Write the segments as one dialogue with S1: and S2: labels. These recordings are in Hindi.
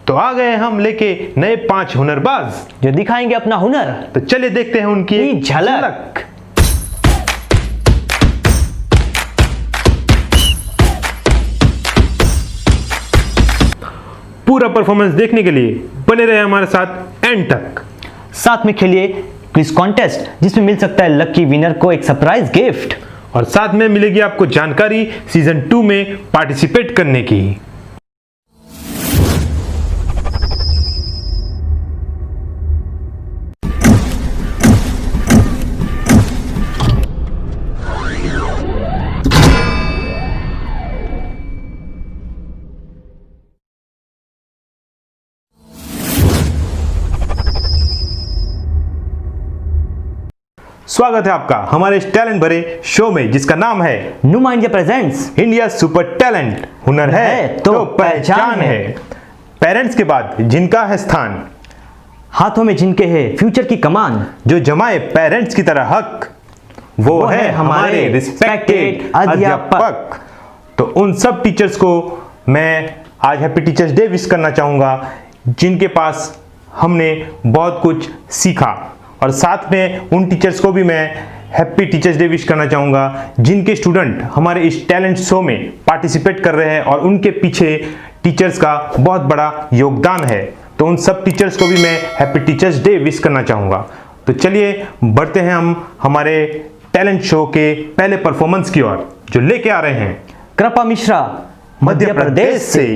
S1: तो आ गए हम लेके नए 5 हुनरबाज
S2: जो दिखाएंगे अपना हुनर।
S1: तो चलिए देखते हैं उनकी एक झलक। पूरा परफॉर्मेंस देखने के लिए बने रहे हमारे साथ एंड तक।
S2: साथ में खेलिए क्विज कॉन्टेस्ट जिसमें मिल सकता है लकी विनर को एक सरप्राइज गिफ्ट,
S1: और साथ में मिलेगी आपको जानकारी सीजन 2 में पार्टिसिपेट करने की। स्वागत है आपका हमारे इस टैलेंट भरे शो में जिसका नाम है
S2: नुमा India presents
S1: India super talent. हुनर है तो पहचान है। पेरेंट्स के बाद जिनका है स्थान,
S2: हाथों में जिनके है फ्यूचर की कमान,
S1: जो जमाए पेरेंट्स की तरह हक, वो है हमारे रिस्पेक्टेड अध्यापक। तो उन सब टीचर्स को मैं आज हैप्पी टीचर्स डे विश करना चाहूंगा जिनके पास हमने बहुत कुछ सीखा, और साथ में उन टीचर्स को भी मैं हैप्पी टीचर्स डे विश करना चाहूँगा जिनके स्टूडेंट हमारे इस टैलेंट शो में पार्टिसिपेट कर रहे हैं और उनके पीछे टीचर्स का बहुत बड़ा योगदान है। तो उन सब टीचर्स को भी मैं हैप्पी टीचर्स डे विश करना चाहूँगा। तो चलिए बढ़ते हैं हम हमारे टैलेंट शो के पहले परफॉर्मेंस की ओर, जो लेके आ रहे हैं
S2: कृपा मिश्रा
S1: मध्य प्रदेश से।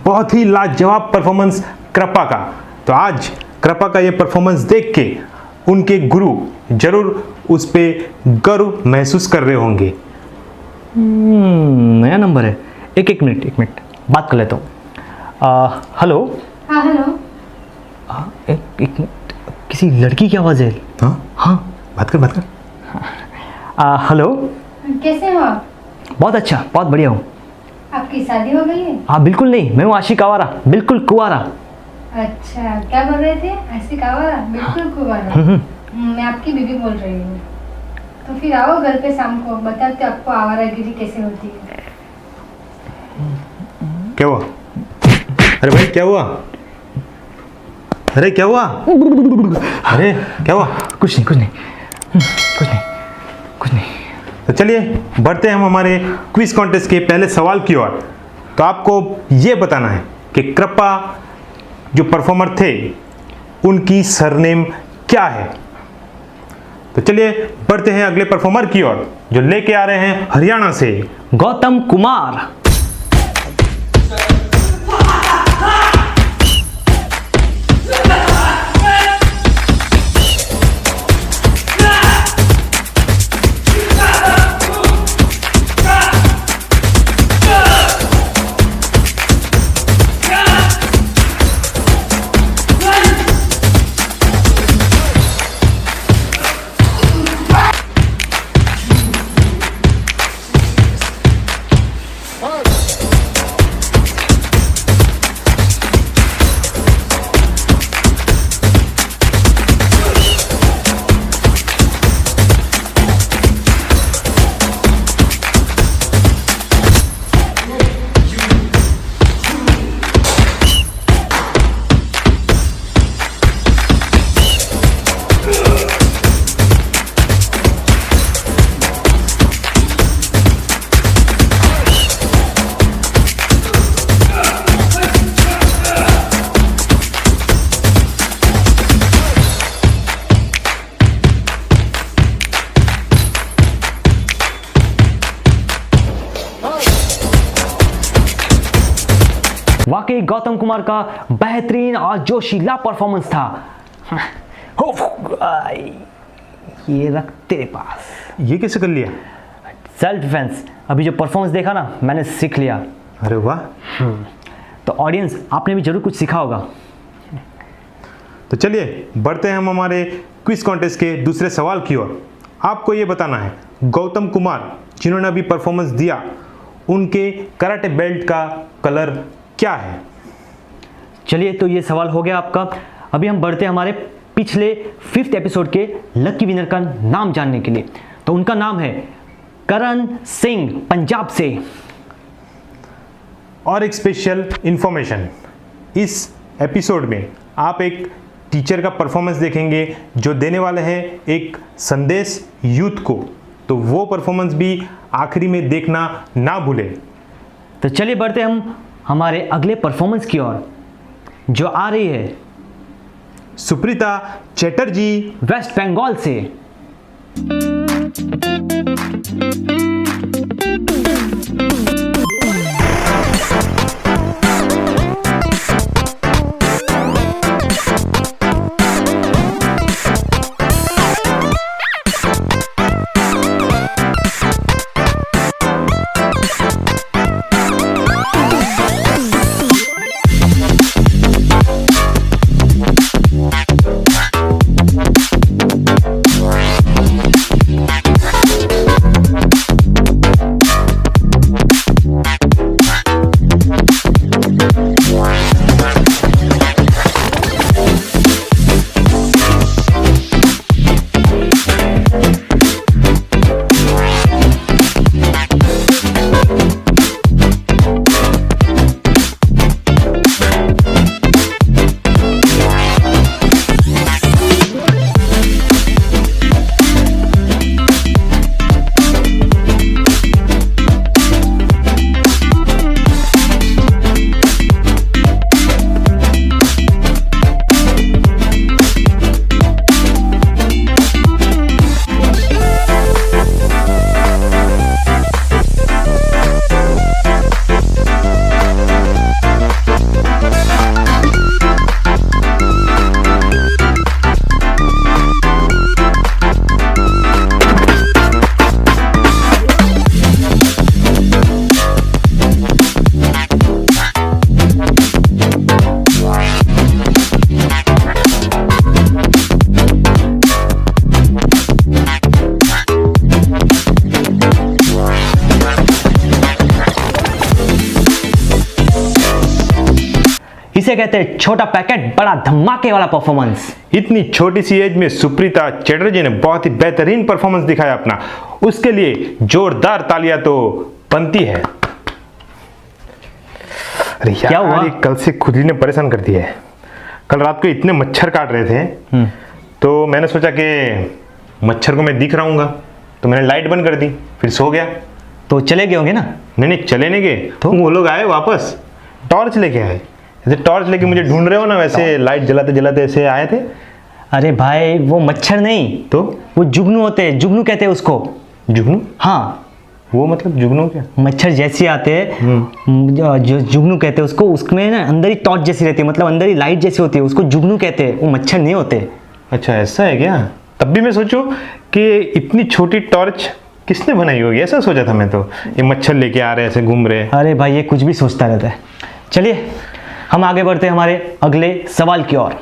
S1: बहुत ही लाजवाब परफॉर्मेंस कृपा का। तो आज कृपा का ये परफॉर्मेंस देख के उनके गुरु जरूर उस पे गर्व महसूस कर रहे होंगे।
S2: नया नंबर है। एक मिनट बात कर लेता हूँ। हेलो।
S3: हाँ हेलो।
S2: एक मिनट, किसी लड़की की आवाज़ है। हाँ
S1: बात कर।
S2: हेलो।
S3: कैसे हो आप?
S2: बहुत अच्छा, बहुत बढ़िया हूँ।
S3: आपकी शादी हो गई है?
S2: हाँ बिल्कुल नहीं, मैं हूँ आशिक आवारा, बिल्कुल कुंवारा।
S3: अच्छा, क्या बोल रहे थे? आशिक आवारा, बिल्कुल कुंवारा। मैं आपकी बीवी बोल रही हूँ। तो फिर आओ घर पे शाम को, बताते आपको आवारागिरी कैसे होती है।
S1: क्या हुआ? अरे भाई क्या हुआ? अरे क्या हुआ? अरे क्या हुआ?
S2: कुछ नहीं।
S1: तो चलिए बढ़ते हैं हम हमारे क्विज कॉन्टेस्ट के पहले सवाल की ओर। तो आपको ये बताना है कि कृपा जो परफॉर्मर थे उनकी सरनेम क्या है। तो चलिए बढ़ते हैं अगले परफॉर्मर की ओर जो लेके आ रहे हैं हरियाणा से
S2: गौतम कुमार। वाकई गौतम कुमार का बेहतरीन और जोशीला परफॉर्मेंस था। ये रख तेरे पास।
S1: ये कैसे कर लिया?
S2: Self defence. अभी जो परफॉर्मेंस देखा ना, मैंने सीख लिया।
S1: अरे वाह।
S2: तो ऑडियंस, आपने भी जरूर कुछ सीखा होगा।
S1: तो चलिए बढ़ते हैं हम हमारे क्विज कॉन्टेस्ट के दूसरे सवाल की ओर। आपको ये बताना है गौतम कुमार जिन्होंने अभी परफॉर्मेंस दिया, उनके कराटे बेल्ट का कलर क्या है?
S2: चलिए, तो ये सवाल हो गया आपका। अभी हम बढ़ते हैं हमारे पिछले 5th एपिसोड के लकी विनर का नाम जानने के लिए। तो उनका नाम है करण सिंह, पंजाब से।
S1: और एक स्पेशल इंफॉर्मेशन, इस एपिसोड में आप एक टीचर का परफॉर्मेंस देखेंगे जो देने वाले हैं एक संदेश यूथ को। तो वो परफॉर्मेंस भी आखिरी में देखना ना भूलें।
S2: तो चलिए बढ़ते हैं हम हमारे अगले परफॉर्मेंस की ओर, जो आ रही है
S1: सुप्रीता चैटर्जी,
S2: वेस्ट बंगाल से। इसे कहते हैं छोटा पैकेट बड़ा धमाके वाला परफॉर्मेंस।
S1: इतनी छोटी सी एज में सुप्रीता चैटर्जी ने बहुत ही बेहतरीन परफॉर्मेंस दिखाया अपना, उसके लिए जोरदार तालियां तो बनती है। अरे
S2: क्या हुआ?
S1: ये कल से खुजली ने परेशान कर दिया है। कल रात को इतने मच्छर काट रहे थे तो मैंने सोचा कि मच्छर को मैं दिख रहूंगा, तो मैंने लाइट बंद कर दी, फिर सो गया।
S2: तो चले गए होंगे ना?
S1: नहीं चले नहीं गए, तो वो लोग आए वापस, टॉर्च लेके आए। जैसे टॉर्च लेके मुझे ढूंढ रहे हो ना, वैसे लाइट जलाते जलाते ऐसे आए थे।
S2: अरे भाई, वो मच्छर नहीं,
S1: तो
S2: वो जुगनू होते हैं, जुगनू कहते हैं उसको।
S1: जुगनू?
S2: हाँ,
S1: वो मतलब जुगनू क्या?
S2: मच्छर जैसे आते हैं, जो जुगनू कहते हैं उसको। उसमें ना अंदर ही टॉर्च जैसी रहती है, मतलब अंदर ही लाइट जैसी होती है, उसको जुगनू कहते हैं। वो मच्छर नहीं होते।
S1: अच्छा, ऐसा है क्या? तब भी मैं सोचूं कि इतनी छोटी टॉर्च किसने बनाई होगी, ऐसा सोचा था मैं। तो ये मच्छर लेके आ रहे ऐसे घूम रहे।
S2: अरे भाई, ये कुछ भी सोचता रहता है। चलिए हम आगे बढ़ते हैं हमारे अगले सवाल की ओर।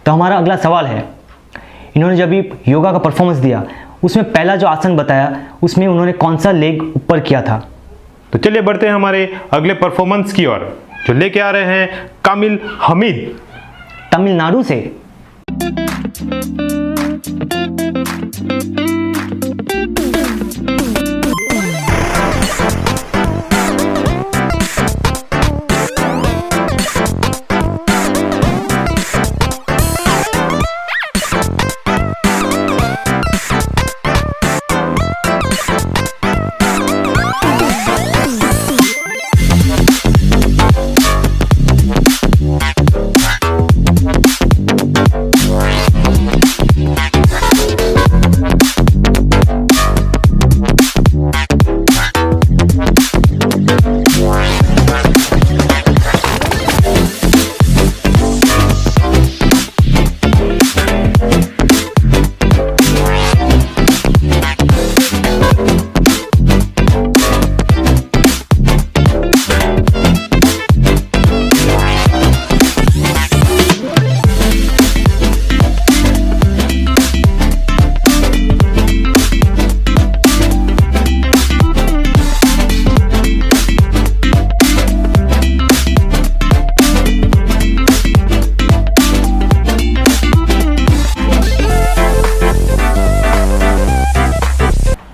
S2: तो हमारा अगला सवाल है, इन्होंने जब भी योगा का परफॉर्मेंस दिया, उसमें पहला जो आसन बताया, उसमें उन्होंने कौन सा लेग ऊपर किया था?
S1: तो चलिए बढ़ते हैं हमारे अगले परफॉर्मेंस की ओर, जो लेके आ रहे हैं कामिल हमीद,
S2: तमिलनाडु से।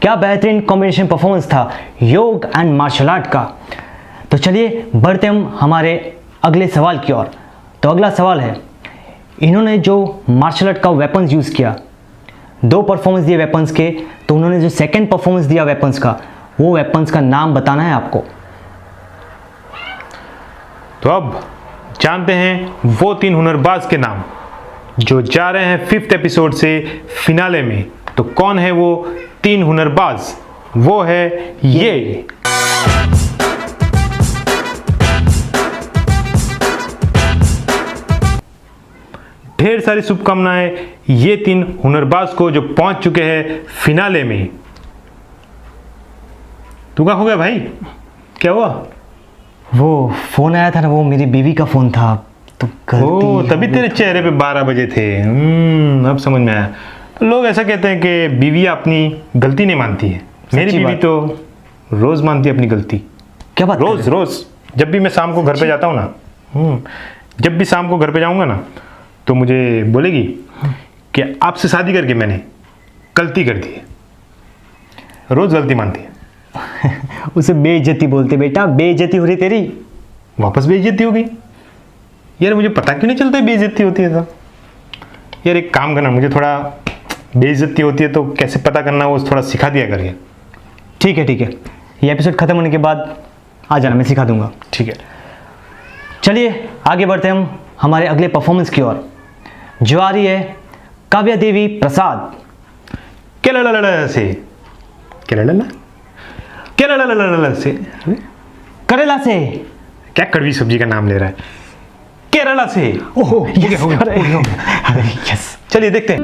S2: क्या बेहतरीन कॉम्बिनेशन परफॉर्मेंस था योग एंड मार्शल आर्ट का। तो चलिए बढ़ते हम हमारे अगले सवाल की ओर। तो अगला सवाल है, इन्होंने जो मार्शल आर्ट का वेपन्स यूज़ किया, 2 परफॉर्मेंस दिए वेपन्स के, तो उन्होंने जो सेकंड परफॉर्मेंस दिया वेपन्स का, वो वेपन्स का नाम बताना है आपको।
S1: तो अब जानते हैं वो 3 हुनरबाज के नाम जो जा रहे हैं 5th एपिसोड से फिनाले में। तो कौन है वो 3 हुनरबाज? वो है ये। ढेर सारी शुभकामनाएं ये 3 हुनरबाज को जो पहुंच चुके हैं फिनाले में। तू क्या हो गया भाई, क्या हुआ?
S2: वो फ़ोन आया था ना, वो मेरी बीवी का फ़ोन था, तो गलती
S1: तभी तेरे चेहरे पे 12 बजे थे। अब समझ में आया। लोग ऐसा कहते हैं कि बीवियाँ अपनी गलती नहीं मानती है। मेरी बीवी तो रोज़ मानती है अपनी गलती।
S2: क्या बात?
S1: रोज़ जब भी मैं शाम को घर पे जाता हूँ ना, जब भी शाम को घर पे जाऊँगा ना, तो मुझे बोलेगी कि आपसे शादी करके मैंने गलती कर दी है। रोज़ गलती मानती है।
S2: उसे बेइज्जती बोलते बेटा, बेइज्जती हो रही तेरी।
S1: वापस बेइज्जती होगी? यार मुझे पता क्यों नहीं चलता है बेइज्जती होती है तो। यार एक काम करना, मुझे थोड़ा बेइज्जती होती है तो कैसे पता करना वो थोड़ा सिखा दिया करिए।
S2: ठीक है, ये एपिसोड खत्म होने के बाद आ जाना, मैं सिखा दूंगा।
S1: ठीक है,
S2: चलिए आगे बढ़ते हैं हम हमारे अगले परफॉर्मेंस की ओर, जो आ रही है काव्या देवी प्रसाद।
S1: केरला से
S2: करेला से।
S1: क्या कड़वी सब्जी का नाम ले रहा है? केरला से।
S2: ओह
S1: हो गया।
S2: यस।
S1: चलिए देखते हैं।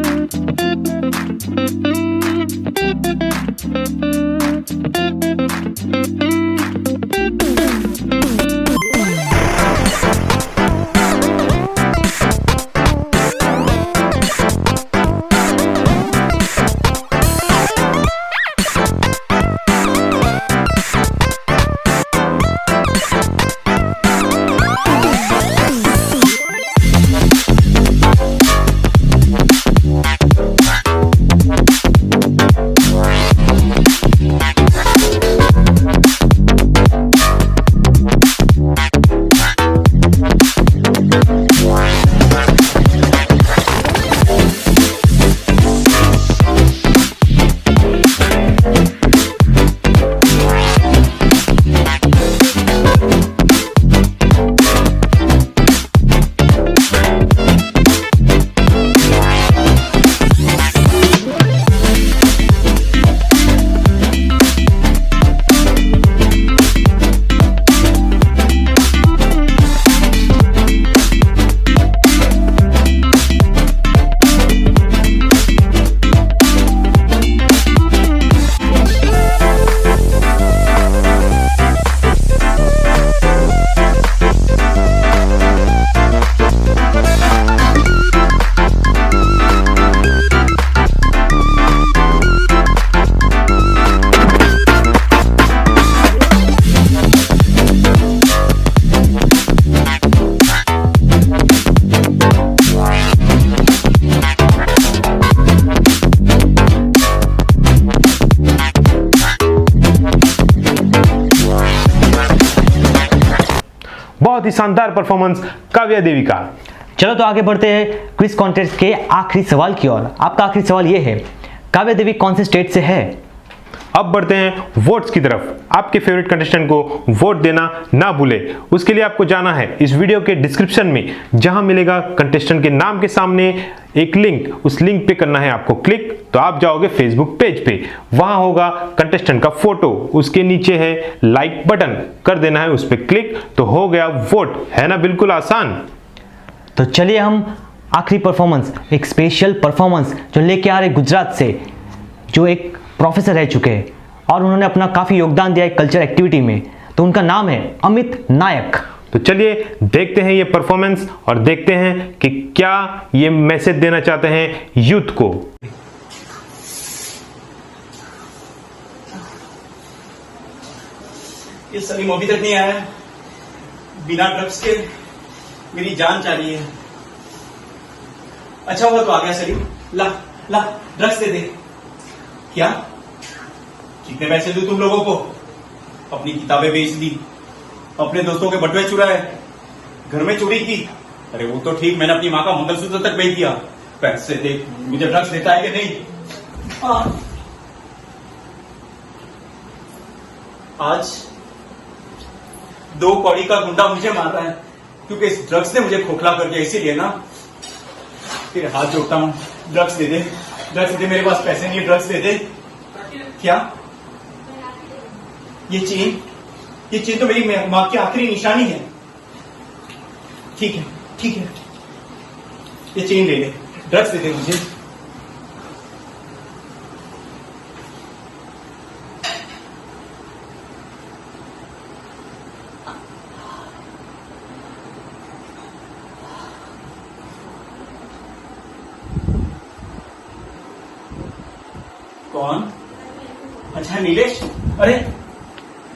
S1: बहुत ही शानदार परफॉर्मेंस काव्या देवी का।
S2: चलो तो आगे बढ़ते हैं क्विज कॉन्टेस्ट के आखिरी सवाल की ओर। आपका आखिरी सवाल ये है, काव्या देवी कौन से स्टेट से है?
S1: अब बढ़ते हैं वोट्स की तरफ। आपके फेवरेट कंटेस्टेंट को वोट देना ना भूले। उसके लिए आपको जाना है इस वीडियो के डिस्क्रिप्शन में, जहां मिलेगा कंटेस्टेंट के नाम के सामने एक लिंक, उस लिंक पे करना है आपको क्लिक। तो आप जाओगे फेसबुक पेज पे, वहां होगा कंटेस्टेंट का फोटो, उसके नीचे है लाइक बटन, कर देना है उस पर क्लिक, तो हो गया वोट। है ना बिल्कुल आसान।
S2: तो चलिए हम आखिरी परफॉर्मेंस, एक स्पेशल परफॉर्मेंस जो लेके आ रहे गुजरात से, जो एक प्रोफेसर रह चुके हैं और उन्होंने अपना काफ़ी योगदान दिया है कल्चर एक्टिविटी में, तो उनका नाम है अमित नायक।
S1: तो चलिए देखते हैं ये परफॉर्मेंस और देखते हैं कि क्या ये मैसेज देना चाहते हैं यूथ को।
S4: ये सलीम अभी तक नहीं आया। बिना ड्रग्स के मेरी जान जा रही है। अच्छा हुआ तो आ गया सलीम। ला ला ड्रग्स दे दे। क्या कितने पैसे दूं तुम लोगों को? अपनी किताबें बेच दी, अपने दोस्तों के बटुए चुराए, घर में चोरी की। अरे वो तो ठीक, मैंने अपनी माँ का मंगलसूत्र तक बेच दिया। पैसे दे, मुझे ड्रग्स देता है कि नहीं? आज 2 कौड़ी का गुंडा मुझे मार रहा है क्योंकि इस ड्रग्स ने मुझे खोखला कर दिया। इसीलिए ना तेरे हाथ जोड़ता हूं, drugs they they, drugs they दे। मेरे पास पैसे नहीं है, ड्रग्स दे दे। क्या ये चेन तो मेरी माँ की आखिरी निशानी है। ठीक है, ये चेन ले ले, ड्रग्स दे दे मुझे। कौन? अच्छा नीलेश। अरे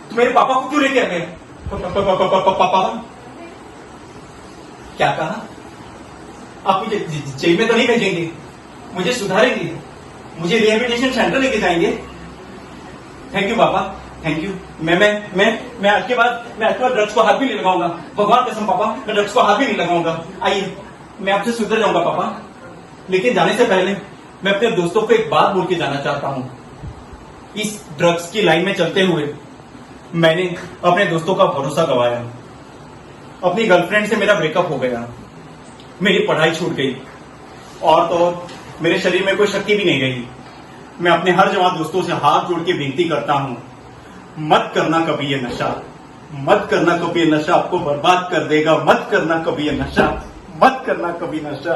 S4: तू मेरे पापा को क्यों लेके आ गए? पापा क्या कहा? आप मुझे जेल में तो नहीं भेजेंगे, मुझे सुधारेंगे, मुझे रिहेबिलिटेशन सेंटर लेके जाएंगे? थैंक यू पापा, थैंक यू। मैं आज के बाद ड्रग्स को हाथ भी नहीं लगाऊंगा। भगवान कसम पापा, मैं ड्रग्स को हाथ भी नहीं लगाऊंगा। आइए, मैं आपसे सुधर जाऊंगा पापा। लेकिन जाने से पहले मैं अपने दोस्तों को एक बात बोल के जाना चाहता हूं। इस ड्रग्स की लाइन में चलते हुए मैंने अपने दोस्तों का भरोसा गंवाया, अपनी गर्लफ्रेंड से मेरा ब्रेकअप हो गया, मेरी पढ़ाई छूट गई, और तो मेरे शरीर में कोई शक्ति भी नहीं रही। मैं अपने हर जवान दोस्तों से हाथ जोड़ के विनती करता हूं, मत करना कभी ये नशा, मत करना कभी ये नशा, आपको बर्बाद कर देगा। मत करना कभी ये नशा, मत करना कभी नशा।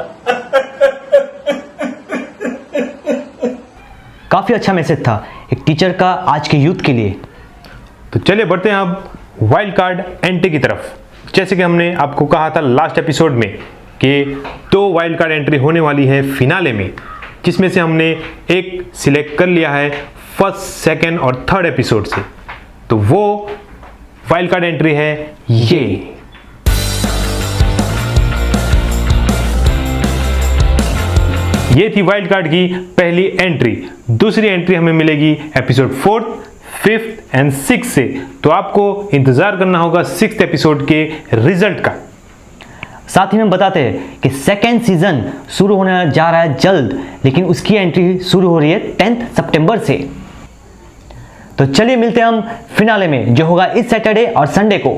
S2: काफ़ी अच्छा मैसेज था एक टीचर का आज के यूथ के लिए।
S1: तो चलिए बढ़ते हैं अब वाइल्ड कार्ड एंट्री की तरफ। जैसे कि हमने आपको कहा था लास्ट एपिसोड में कि 2 वाइल्ड कार्ड एंट्री होने वाली है फिनाले में, जिसमें से हमने एक सिलेक्ट कर लिया है फर्स्ट, सेकंड और थर्ड एपिसोड से। तो वो वाइल्ड कार्ड एंट्री है ये थी वाइल्ड कार्ड की पहली एंट्री। दूसरी एंट्री हमें मिलेगी episode 4th, 5th and 6th से। तो आपको इंतजार करना होगा 6th एपिसोड के रिजल्ट का।
S2: साथ ही में बताते हैं कि सेकेंड सीजन शुरू होने जा रहा है जल्द, लेकिन उसकी एंट्री शुरू हो रही है 10 सितंबर से। तो चलिए मिलते हैं हम फिनाले में, जो होगा इस सैटरडे और संडे को,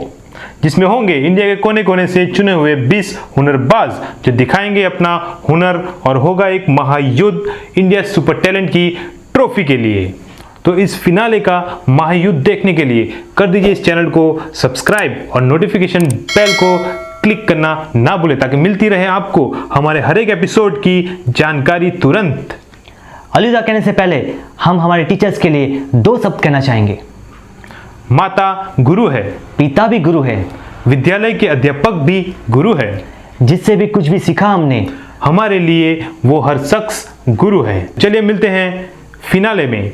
S1: जिसमें होंगे इंडिया के कोने कोने से चुने हुए 20 हुनरबाज जो दिखाएंगे अपना हुनर, और होगा एक महायुद्ध इंडिया सुपर टैलेंट की ट्रॉफी के लिए। तो इस फिनाले का महायुद्ध देखने के लिए कर दीजिए इस चैनल को सब्सक्राइब और नोटिफिकेशन बेल को क्लिक करना ना भूलें, ताकि मिलती रहे आपको हमारे हर एक एपिसोड की जानकारी तुरंत।
S2: अलविदा कहने से पहले हम हमारे टीचर्स के लिए 2 शब्द कहना चाहेंगे।
S1: माता गुरु है,
S2: पिता भी गुरु है,
S1: विद्यालय के अध्यापक भी गुरु है,
S2: जिससे भी कुछ भी सीखा हमने,
S1: हमारे लिए वो हर शख्स गुरु है। चलिए मिलते हैं फिनाले में।